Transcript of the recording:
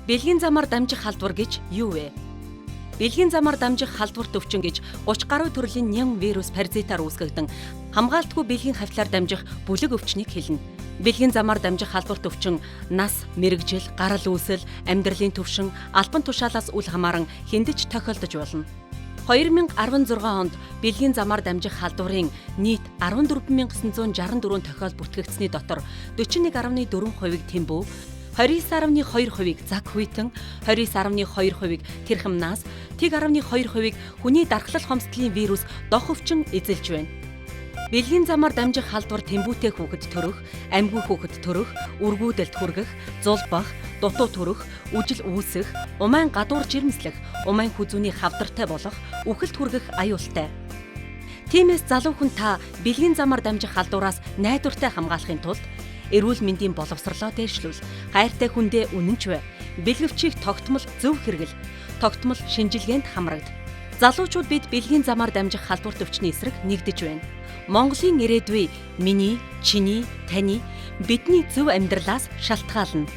Бэлгийн замаар дамжих халдвар гэж юу вэ? Бэлгийн замаар дамжих халдвар төвчин гэж 30 гаруй төрлийн ням вирус паразитаар үүсгэгдэн хамгаалтгүй бэлгийн хавьтлаар дамжих бүлэг өвчнийг хэлнэ. Бэлгийн замаар дамжих халдвар төвчин нас, мэрэгжил, гарал үүсэл, амьдралын төвшин, албан тушаалаас үл хамааран хиндэж тохиолдож болно. 2016 онд бэлгийн замаар дамжих халдварын нийт 14964 тохиол бүртгэгдсэний дотор 41.4%-ийг Тэмбүү, 29.2%-ийг Заг хүйтэн, 29.2%-ийг тэрхэм нас, тэг 12%-ийг хүний дархлал хомсдлын вирус дох өвчин эзэлж байна. Бэлгийн замаар дамжих халдвар тэмбүүтэй хүүхэд төрөх, амьгүй хүүхэд төрөх, үргүүдэлд хүргэх, зулбах, дутуу төрөх, үжил үүсэх, умайн гадуур жирэмслэх, умайн хүзүүний хавдартай болох, үхэлд хүргэх аюултай. Тиймээс залуу хүн та бэлгийн замаар дамжих халдвараас найдвартай хамгаалахын тулд эрүүл мэндийн боловсролоо дээшлүүл, хайртай хүндээ үнэнч бай, бэлгэвчийг тогтмол зөв хэрэгэл, тогтмол шинжилгээнд хамрагд. Залуучууд бид бэлгийн замаар дамжих халдвар төвчний эсрэг нэгдэж байна. Монголын ирээдүй миний, чиний, таны, бидний зөв амьдралаас шалтгаална.